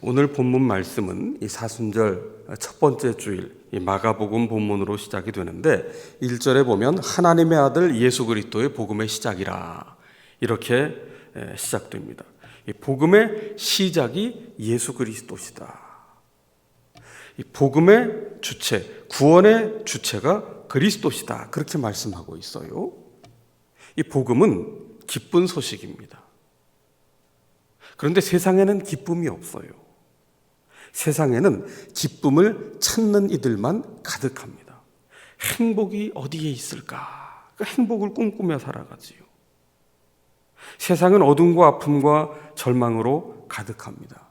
오늘 본문 말씀은 이 사순절 첫 번째 주일 이 마가복음 본문으로 시작이 되는데 1절에 보면 하나님의 아들 예수 그리스도의 복음의 시작이라 이렇게 시작됩니다. 이 복음의 시작이 예수 그리스도시다. 이 복음의 주체, 구원의 주체가 그리스도시다. 그렇게 말씀하고 있어요. 이 복음은 기쁜 소식입니다. 그런데 세상에는 기쁨이 없어요. 세상에는 기쁨을 찾는 이들만 가득합니다. 행복이 어디에 있을까? 그 행복을 꿈꾸며 살아가지요. 세상은 어둠과 아픔과 절망으로 가득합니다.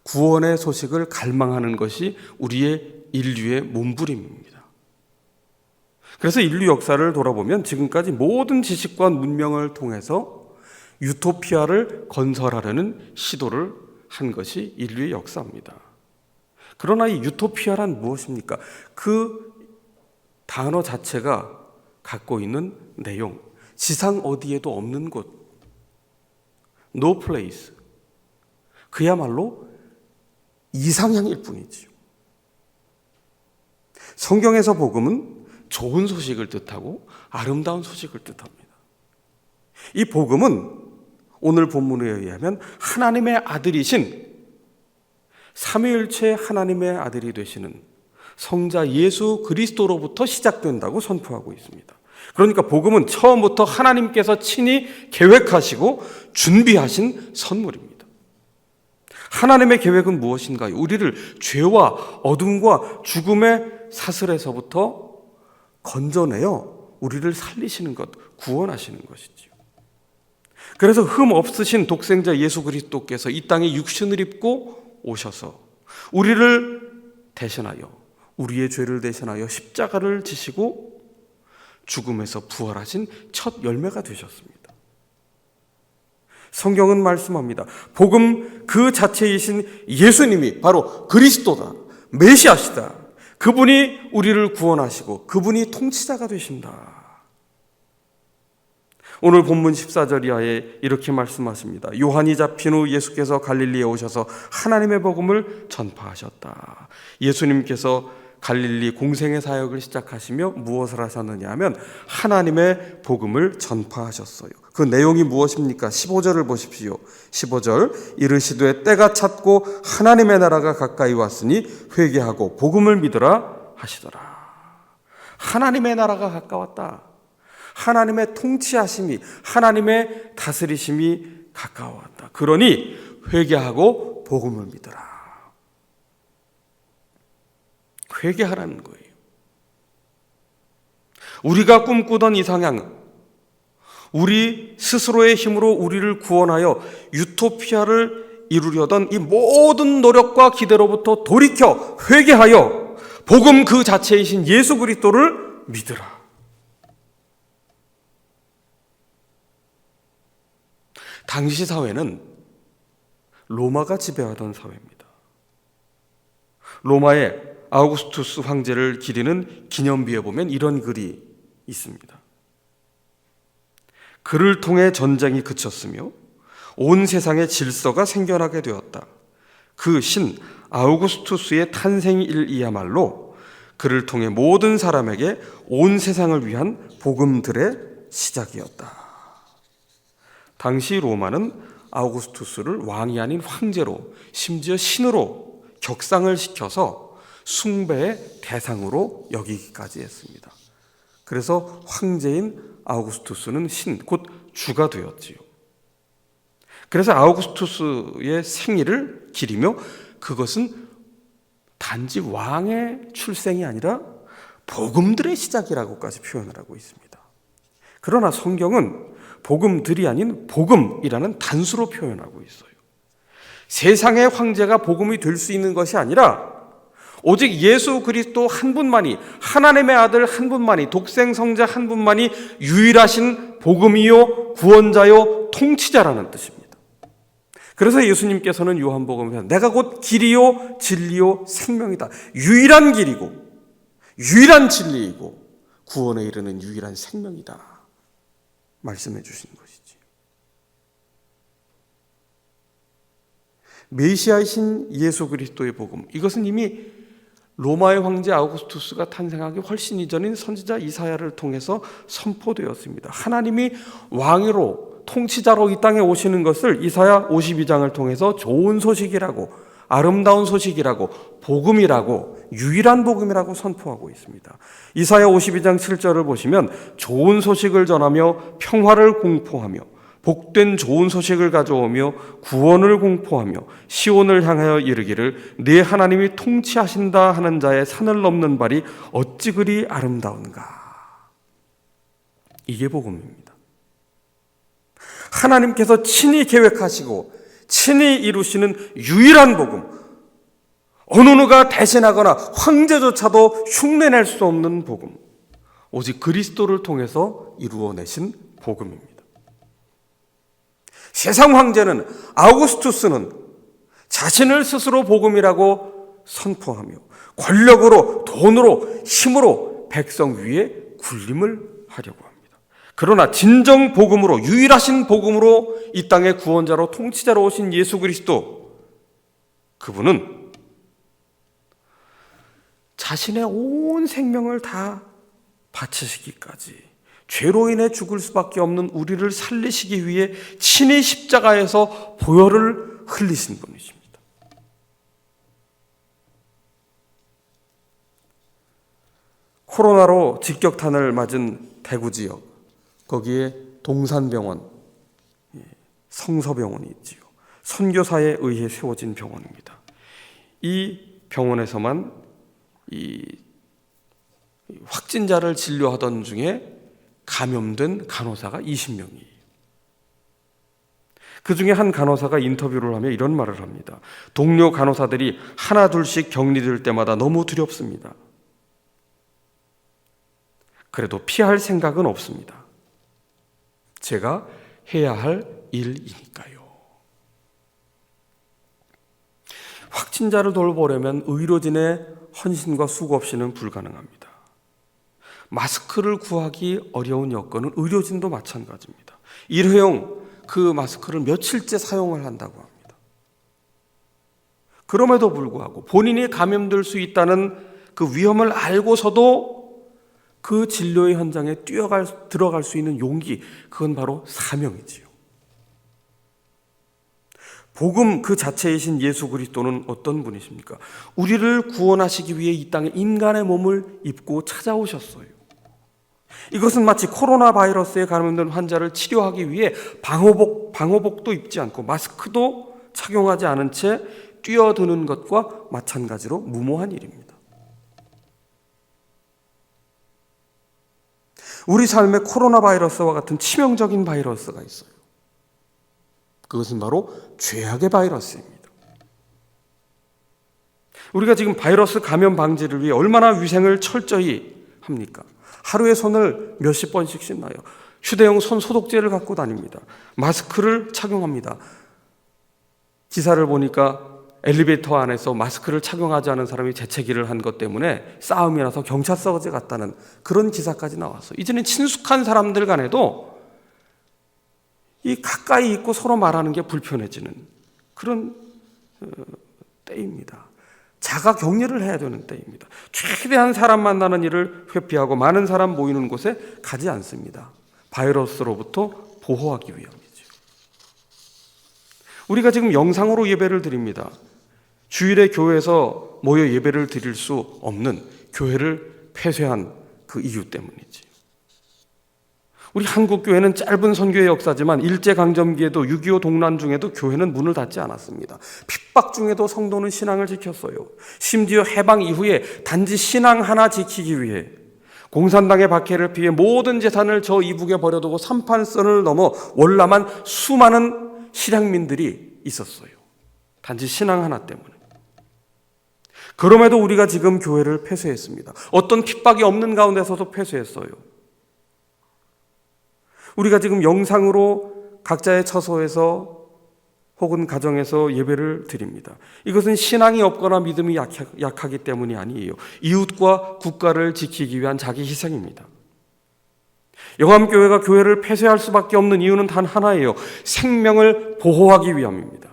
구원의 소식을 갈망하는 것이 우리의 인류의 몸부림입니다. 그래서 인류 역사를 돌아보면 지금까지 모든 지식과 문명을 통해서 유토피아를 건설하려는 시도를 한 것이 인류의 역사입니다. 그러나 이 유토피아란 무엇입니까? 그 단어 자체가 갖고 있는 내용, 지상 어디에도 없는 곳, no place, 그야말로 이상향일 뿐이지요. 성경에서 복음은 좋은 소식을 뜻하고 아름다운 소식을 뜻합니다. 이 복음은 오늘 본문에 의하면 하나님의 아들이신 삼위일체 하나님의 아들이 되시는 성자 예수 그리스도로부터 시작된다고 선포하고 있습니다. 그러니까 복음은 처음부터 하나님께서 친히 계획하시고 준비하신 선물입니다. 하나님의 계획은 무엇인가요? 우리를 죄와 어둠과 죽음의 사슬에서부터 건져내어 우리를 살리시는 것, 구원하시는 것이지요. 그래서 흠 없으신 독생자 예수 그리스도께서 이 땅에 육신을 입고 오셔서 우리를 대신하여, 우리의 죄를 대신하여 십자가를 지시고 죽음에서 부활하신 첫 열매가 되셨습니다. 성경은 말씀합니다. 복음 그 자체이신 예수님이 바로 그리스도다, 메시아시다. 그분이 우리를 구원하시고 그분이 통치자가 되신다. 오늘 본문 14절 이하에 이렇게 말씀하십니다. 요한이 잡힌 후 예수께서 갈릴리에 오셔서 하나님의 복음을 전파하셨다. 예수님께서 갈릴리 공생의 사역을 시작하시며 무엇을 하셨느냐 하면 하나님의 복음을 전파하셨어요. 그 내용이 무엇입니까? 15절을 보십시오. 15절 이르시되 때가 찼고 하나님의 나라가 가까이 왔으니 회개하고 복음을 믿으라 하시더라. 하나님의 나라가 가까웠다. 하나님의 통치하심이, 하나님의 다스리심이 가까웠다. 그러니 회개하고 복음을 믿어라. 회개하라는 거예요. 우리가 꿈꾸던 이상향, 우리 스스로의 힘으로 우리를 구원하여 유토피아를 이루려던 이 모든 노력과 기대로부터 돌이켜 회개하여 복음 그 자체이신 예수 그리스도를 믿으라. 당시 사회는 로마가 지배하던 사회입니다. 로마의 아우구스투스 황제를 기리는 기념비에 보면 이런 글이 있습니다. 그를 통해 전쟁이 그쳤으며 온 세상에 질서가 생겨나게 되었다. 그 신 아우구스투스의 탄생일이야말로 그를 통해 모든 사람에게 온 세상을 위한 복음들의 시작이었다. 당시 로마는 아우구스투스를 왕이 아닌 황제로, 심지어 신으로 격상을 시켜서 숭배의 대상으로 여기기까지 했습니다. 그래서 황제인 아우구스투스는 신, 곧 주가 되었지요. 그래서 아우구스투스의 생일을 기리며 그것은 단지 왕의 출생이 아니라 복음들의 시작이라고까지 표현을 하고 있습니다. 그러나 성경은 복음들이 아닌 복음이라는 단수로 표현하고 있어요. 세상의 황제가 복음이 될 수 있는 것이 아니라 오직 예수 그리스도 한 분만이, 하나님의 아들 한 분만이, 독생 성자 한 분만이 유일하신 복음이요 구원자요 통치자라는 뜻입니다. 그래서 예수님께서는 요한복음에서 내가 곧 길이요 진리요 생명이다. 유일한 길이고 유일한 진리이고 구원에 이르는 유일한 생명이다 말씀해 주신 것이지. 메시아이신 예수 그리스도의 복음, 이것은 이미 로마의 황제 아우구스투스가 탄생하기 훨씬 이전인 선지자 이사야를 통해서 선포되었습니다. 하나님이 왕으로 통치자로 이 땅에 오시는 것을 이사야 52장을 통해서 좋은 소식이라고, 아름다운 소식이라고, 복음이라고, 유일한 복음이라고 선포하고 있습니다. 이사야 52장 7절을 보시면 좋은 소식을 전하며 평화를 공포하며 복된 좋은 소식을 가져오며 구원을 공포하며 시온을 향하여 이르기를 네 하나님이 통치하신다 하는 자의 산을 넘는 발이 어찌 그리 아름다운가. 이게 복음입니다. 하나님께서 친히 계획하시고 친히 이루시는 유일한 복음, 어느 누가 대신하거나 황제조차도 흉내낼 수 없는 복음, 오직 그리스도를 통해서 이루어내신 복음입니다. 세상 황제는, 아우구스투스는 자신을 스스로 복음이라고 선포하며 권력으로, 돈으로, 힘으로 백성 위에 군림을 하려고 합니다. 그러나 진정 복음으로, 유일하신 복음으로 이 땅의 구원자로 통치자로 오신 예수 그리스도, 그분은 자신의 온 생명을 다 바치시기까지 죄로 인해 죽을 수밖에 없는 우리를 살리시기 위해 친히 십자가에서 보혈을 흘리신 분이십니다. 코로나로 직격탄을 맞은 대구 지역, 거기에 동산병원, 성서병원이 있지요. 선교사에 의해 세워진 병원입니다. 이 병원에서만 이 확진자를 진료하던 중에 감염된 간호사가 20명이에요. 그 중에 한 간호사가 인터뷰를 하며 이런 말을 합니다. 동료 간호사들이 하나 둘씩 격리될 때마다 너무 두렵습니다. 그래도 피할 생각은 없습니다. 제가 해야 할 일이니까요. 확진자를 돌보려면 의료진의 헌신과 수고 없이는 불가능합니다. 마스크를 구하기 어려운 여건은 의료진도 마찬가지입니다. 일회용 그 마스크를 며칠째 사용을 한다고 합니다. 그럼에도 불구하고 본인이 감염될 수 있다는 그 위험을 알고서도 그 진료의 현장에 들어갈 수 있는 용기, 그건 바로 사명이지요. 복음 그 자체이신 예수 그리스도는 어떤 분이십니까? 우리를 구원하시기 위해 이 땅에 인간의 몸을 입고 찾아오셨어요. 이것은 마치 코로나 바이러스에 감염된 환자를 치료하기 위해 방호복도 입지 않고 마스크도 착용하지 않은 채 뛰어드는 것과 마찬가지로 무모한 일입니다. 우리 삶에 코로나 바이러스와 같은 치명적인 바이러스가 있어요. 그것은 바로 죄악의 바이러스입니다. 우리가 지금 바이러스 감염 방지를 위해 얼마나 위생을 철저히 합니까? 하루에 손을 몇십 번씩 씻나요? 휴대용 손 소독제를 갖고 다닙니다. 마스크를 착용합니다. 기사를 보니까 엘리베이터 안에서 마스크를 착용하지 않은 사람이 재채기를 한 것 때문에 싸움이 나서 경찰서까지 갔다는 그런 기사까지 나왔어요. 이제는 친숙한 사람들 간에도 이 가까이 있고 서로 말하는 게 불편해지는 그런 때입니다. 자가 격리를 해야 되는 때입니다. 최대한 사람 만나는 일을 회피하고 많은 사람 모이는 곳에 가지 않습니다. 바이러스로부터 보호하기 위함이죠. 우리가 지금 영상으로 예배를 드립니다. 주일에 교회에서 모여 예배를 드릴 수 없는, 교회를 폐쇄한 그 이유 때문이지. 우리 한국 교회는 짧은 선교의 역사지만 일제강점기에도 6.25 동란 중에도 교회는 문을 닫지 않았습니다. 핍박 중에도 성도는 신앙을 지켰어요. 심지어 해방 이후에 단지 신앙 하나 지키기 위해 공산당의 박해를 피해 모든 재산을 저 이북에 버려두고 삼판선을 넘어 월남한 수많은 실향민들이 있었어요. 단지 신앙 하나 때문에. 그럼에도 우리가 지금 교회를 폐쇄했습니다. 어떤 핍박이 없는 가운데서도 폐쇄했어요. 우리가 지금 영상으로 각자의 처소에서 혹은 가정에서 예배를 드립니다. 이것은 신앙이 없거나 믿음이 약하기 때문이 아니에요. 이웃과 국가를 지키기 위한 자기 희생입니다. 영암교회가 교회를 폐쇄할 수밖에 없는 이유는 단 하나예요. 생명을 보호하기 위함입니다.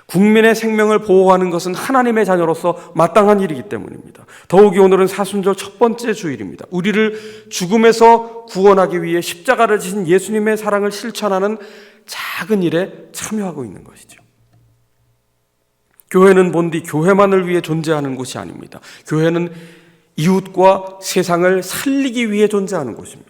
국민의 생명을 보호하는 것은 하나님의 자녀로서 마땅한 일이기 때문입니다. 더욱이 오늘은 사순절 첫 번째 주일입니다. 우리를 죽음에서 구원하기 위해 십자가를 지신 예수님의 사랑을 실천하는 작은 일에 참여하고 있는 것이죠. 교회는 본디 교회만을 위해 존재하는 곳이 아닙니다. 교회는 이웃과 세상을 살리기 위해 존재하는 곳입니다.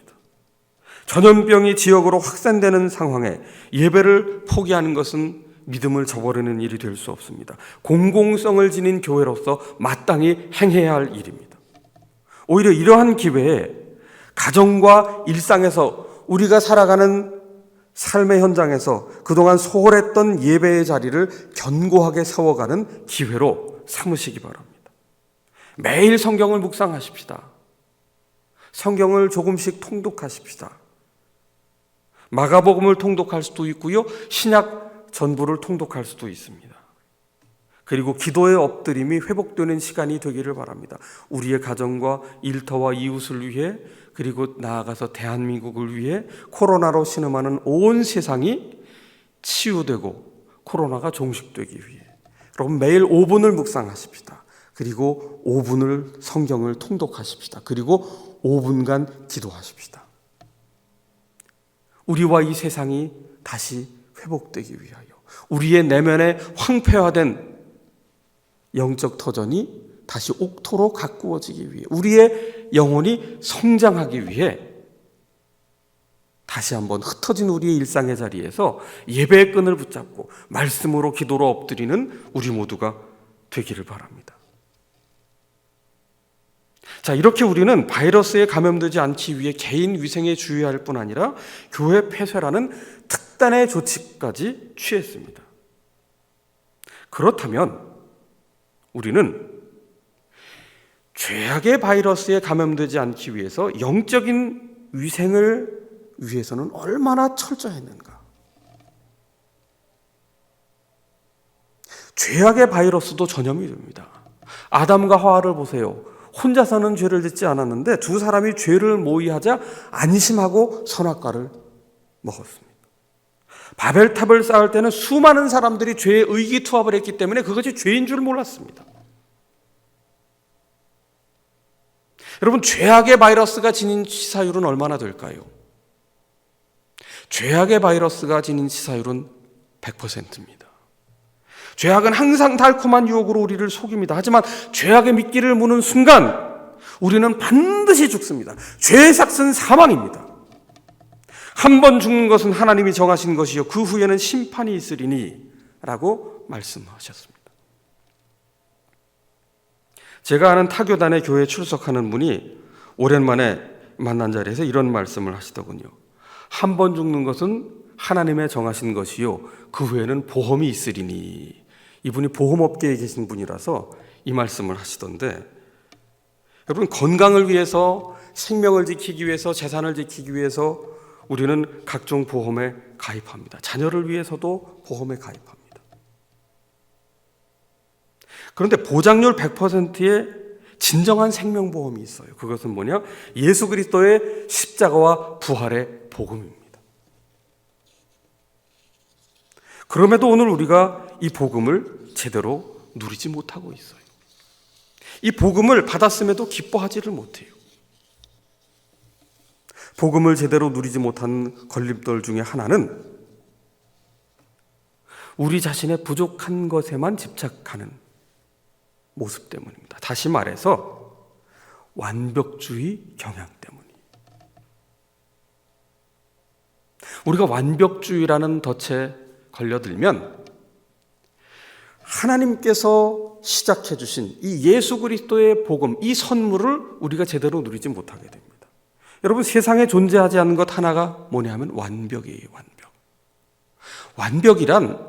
전염병이 지역으로 확산되는 상황에 예배를 포기하는 것은 믿음을 저버리는 일이 될 수 없습니다. 공공성을 지닌 교회로서 마땅히 행해야 할 일입니다. 오히려 이러한 기회에 가정과 일상에서 우리가 살아가는 삶의 현장에서 그동안 소홀했던 예배의 자리를 견고하게 세워가는 기회로 삼으시기 바랍니다. 매일 성경을 묵상하십시다. 성경을 조금씩 통독하십시다. 마가복음을 통독할 수도 있고요, 신약 전부를 통독할 수도 있습니다. 그리고 기도의 엎드림이 회복되는 시간이 되기를 바랍니다. 우리의 가정과 일터와 이웃을 위해, 그리고 나아가서 대한민국을 위해, 코로나로 신음하는 온 세상이 치유되고 코로나가 종식되기 위해 여러분 매일 5분을 묵상하십시다. 그리고 5분을 성경을 통독하십시다. 그리고 5분간 기도하십시다. 우리와 이 세상이 다시 회복되기 위하여, 우리의 내면에 황폐화된 영적 터전이 다시 옥토로 가꾸어지기 위해, 우리의 영혼이 성장하기 위해 다시 한번 흩어진 우리의 일상의 자리에서 예배의 끈을 붙잡고 말씀으로 기도로 엎드리는 우리 모두가 되기를 바랍니다. 자, 이렇게 우리는 바이러스에 감염되지 않기 위해 개인 위생에 주의할 뿐 아니라 교회 폐쇄라는 특단의 조치까지 취했습니다. 그렇다면 우리는 죄악의 바이러스에 감염되지 않기 위해서 영적인 위생을 위해서는 얼마나 철저했는가? 죄악의 바이러스도 전염이 됩니다. 아담과 하와를 보세요. 혼자서는 죄를 짓지 않았는데 두 사람이 죄를 모의하자 안심하고 선악과를 먹었습니다. 바벨탑을 쌓을 때는 수많은 사람들이 죄에 의기투합을 했기 때문에 그것이 죄인 줄 몰랐습니다. 여러분, 죄악의 바이러스가 지닌 치사율은 얼마나 될까요? 죄악의 바이러스가 지닌 치사율은 100%입니다. 죄악은 항상 달콤한 유혹으로 우리를 속입니다. 하지만 죄악의 미끼를 무는 순간 우리는 반드시 죽습니다. 죄의 삭은 사망입니다. 한 번 죽는 것은 하나님이 정하신 것이요 그 후에는 심판이 있으리니 라고 말씀하셨습니다. 제가 아는 타교단의 교회에 출석하는 분이 오랜만에 만난 자리에서 이런 말씀을 하시더군요. 한 번 죽는 것은 하나님의 정하신 것이요 그 후에는 보험이 있으리니. 이분이 보험업계에 계신 분이라서 이 말씀을 하시던데, 여러분, 건강을 위해서, 생명을 지키기 위해서, 재산을 지키기 위해서 우리는 각종 보험에 가입합니다. 자녀를 위해서도 보험에 가입합니다. 그런데 보장률 100%의 진정한 생명보험이 있어요. 그것은 뭐냐? 예수 그리스도의 십자가와 부활의 복음입니다. 그럼에도 오늘 우리가 이 복음을 제대로 누리지 못하고 있어요. 이 복음을 받았음에도 기뻐하지를 못해요. 복음을 제대로 누리지 못한 걸림돌 중에 하나는 우리 자신의 부족한 것에만 집착하는 모습 때문입니다. 다시 말해서 완벽주의 경향 때문이에요. 우리가 완벽주의라는 덫에 걸려들면 하나님께서 시작해 주신 이 예수 그리스도의 복음, 이 선물을 우리가 제대로 누리지 못하게 됩니다. 여러분, 세상에 존재하지 않는 것 하나가 뭐냐 하면 완벽이에요. 완벽. 완벽이란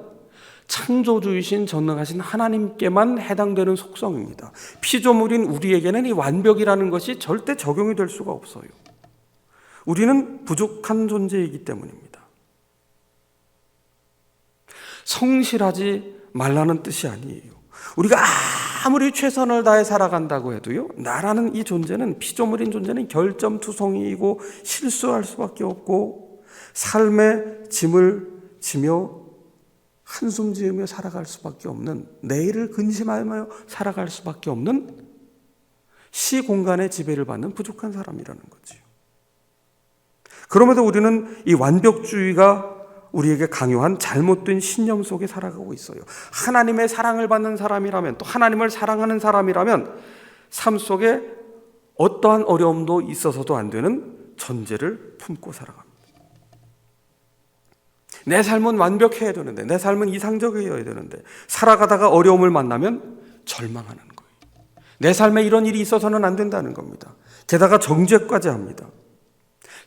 창조주이신 전능하신 하나님께만 해당되는 속성입니다. 피조물인 우리에게는 이 완벽이라는 것이 절대 적용이 될 수가 없어요. 우리는 부족한 존재이기 때문입니다. 성실하지 말라는 뜻이 아니에요. 우리가 아무리 최선을 다해 살아간다고 해도요, 나라는 이 존재는, 피조물인 존재는 결점투성이이고 실수할 수밖에 없고 삶의 짐을 지며 한숨 지으며 살아갈 수밖에 없는, 내일을 근심하며 살아갈 수밖에 없는 시 공간의 지배를 받는 부족한 사람이라는 거지요. 그럼에도 우리는 이 완벽주의가 우리에게 강요한 잘못된 신념 속에 살아가고 있어요. 하나님의 사랑을 받는 사람이라면, 또 하나님을 사랑하는 사람이라면 삶 속에 어떠한 어려움도 있어서도 안 되는 전제를 품고 살아갑니다. 내 삶은 완벽해야 되는데, 내 삶은 이상적이어야 되는데, 살아가다가 어려움을 만나면 절망하는 거예요. 내 삶에 이런 일이 있어서는 안 된다는 겁니다. 게다가 정죄까지 합니다.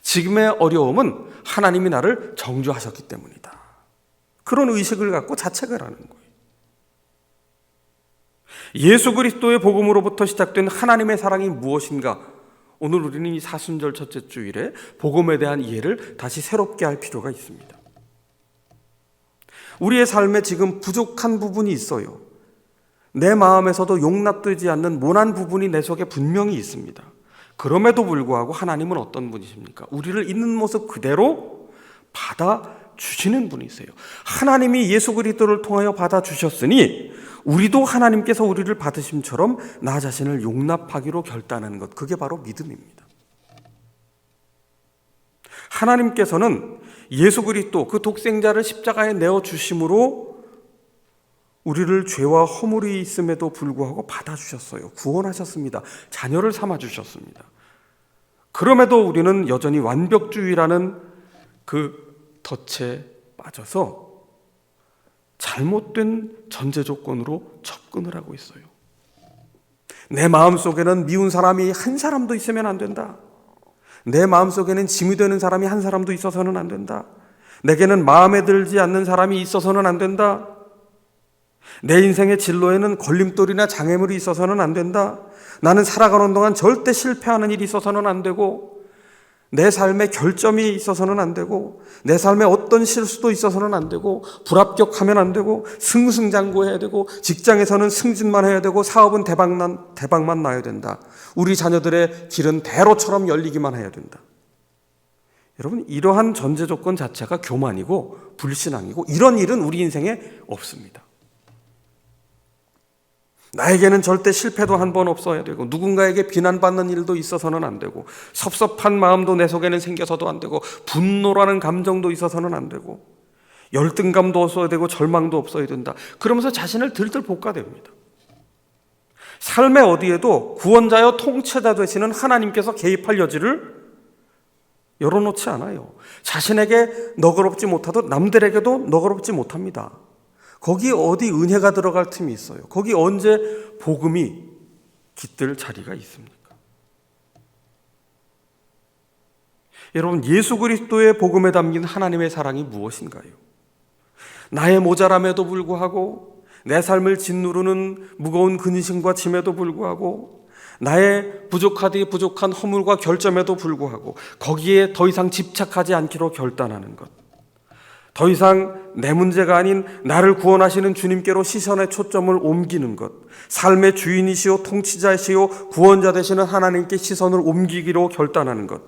지금의 어려움은 하나님이 나를 정죄하셨기 때문이다. 그런 의식을 갖고 자책을 하는 거예요. 예수 그리스도의 복음으로부터 시작된 하나님의 사랑이 무엇인가? 오늘 우리는 이 사순절 첫째 주일에 복음에 대한 이해를 다시 새롭게 할 필요가 있습니다. 우리의 삶에 지금 부족한 부분이 있어요. 내 마음에서도 용납되지 않는 모난 부분이 내 속에 분명히 있습니다. 그럼에도 불구하고 하나님은 어떤 분이십니까? 우리를 있는 모습 그대로 받아주시는 분이세요. 하나님이 예수 그리스도를 통하여 받아주셨으니 우리도 하나님께서 우리를 받으심처럼 나 자신을 용납하기로 결단하는 것, 그게 바로 믿음입니다. 하나님께서는 예수 그리스도 그 독생자를 십자가에 내어주심으로 우리를 죄와 허물이 있음에도 불구하고 받아주셨어요. 구원하셨습니다. 자녀를 삼아주셨습니다. 그럼에도 우리는 여전히 완벽주의라는 그 덫에 빠져서 잘못된 전제 조건으로 접근을 하고 있어요. 내 마음속에는 미운 사람이 한 사람도 있으면 안 된다. 내 마음속에는 짐이 되는 사람이 한 사람도 있어서는 안 된다. 내게는 마음에 들지 않는 사람이 있어서는 안 된다. 내 인생의 진로에는 걸림돌이나 장애물이 있어서는 안 된다. 나는 살아가는 동안 절대 실패하는 일이 있어서는 안 되고, 내 삶에 결점이 있어서는 안 되고, 내 삶에 어떤 실수도 있어서는 안 되고, 불합격하면 안 되고, 승승장구해야 되고, 직장에서는 승진만 해야 되고, 사업은 대박만 나야 된다. 우리 자녀들의 길은 대로처럼 열리기만 해야 된다. 여러분, 이러한 전제 조건 자체가 교만이고 불신앙이고, 이런 일은 우리 인생에 없습니다. 나에게는 절대 실패도 한 번 없어야 되고, 누군가에게 비난받는 일도 있어서는 안 되고, 섭섭한 마음도 내 속에는 생겨서도 안 되고, 분노라는 감정도 있어서는 안 되고, 열등감도 없어야 되고, 절망도 없어야 된다. 그러면서 자신을 들들 볶아댑니다. 삶의 어디에도 구원자여 통치자 되시는 하나님께서 개입할 여지를 열어놓지 않아요. 자신에게 너그럽지 못하듯 남들에게도 너그럽지 못합니다. 거기 어디 은혜가 들어갈 틈이 있어요? 거기 언제 복음이 깃들 자리가 있습니까? 여러분, 예수 그리스도의 복음에 담긴 하나님의 사랑이 무엇인가요? 나의 모자람에도 불구하고, 내 삶을 짓누르는 무거운 근심과 짐에도 불구하고, 나의 부족하디 부족한 허물과 결점에도 불구하고 거기에 더 이상 집착하지 않기로 결단하는 것, 더 이상 내 문제가 아닌 나를 구원하시는 주님께로 시선의 초점을 옮기는 것, 삶의 주인이시오 통치자이시오 구원자 되시는 하나님께 시선을 옮기기로 결단하는 것.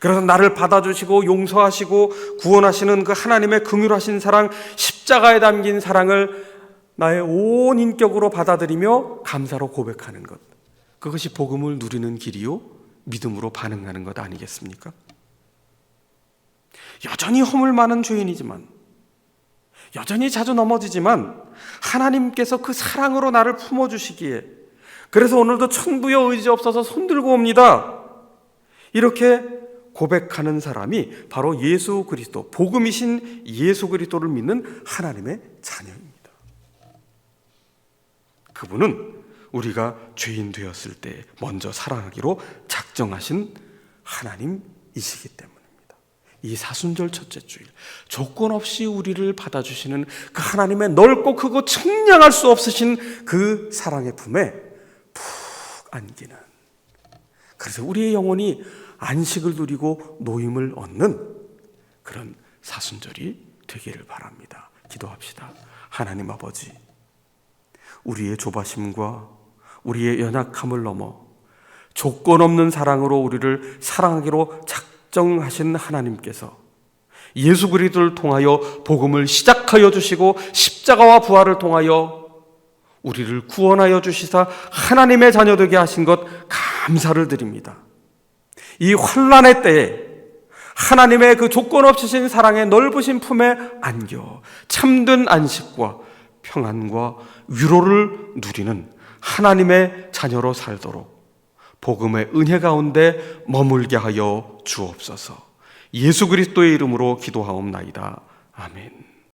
그래서 나를 받아주시고 용서하시고 구원하시는 그 하나님의 긍휼하신 사랑, 십자가에 담긴 사랑을 나의 온 인격으로 받아들이며 감사로 고백하는 것, 그것이 복음을 누리는 길이요 믿음으로 반응하는 것 아니겠습니까? 여전히 허물 많은 죄인이지만, 여전히 자주 넘어지지만 하나님께서 그 사랑으로 나를 품어주시기에, 그래서 오늘도 천부여 의지 없어서 손들고 옵니다, 이렇게 고백하는 사람이 바로 예수 그리스도, 복음이신 예수 그리스도를 믿는 하나님의 자녀입니다. 그분은 우리가 죄인 되었을 때 먼저 사랑하기로 작정하신 하나님이시기 때문입니다. 이 사순절 첫째 주일, 조건 없이 우리를 받아주시는 그 하나님의 넓고 크고 측량할 수 없으신 그 사랑의 품에 푹 안기는, 그래서 우리의 영혼이 안식을 누리고 노임을 얻는 그런 사순절이 되기를 바랍니다. 기도합시다. 하나님 아버지, 우리의 조바심과 우리의 연약함을 넘어 조건 없는 사랑으로 우리를 사랑하기로 작정하신 하나님께서 예수 그리스도를 통하여 복음을 시작하여 주시고 십자가와 부활을 통하여 우리를 구원하여 주시사 하나님의 자녀 되게 하신 것 감사를 드립니다. 이 환난의 때에 하나님의 그 조건 없으신 사랑의 넓으신 품에 안겨 참된 안식과 평안과 위로를 누리는 하나님의 자녀로 살도록 복음의 은혜 가운데 머물게 하여 주옵소서. 예수 그리스도의 이름으로 기도하옵나이다. 아멘.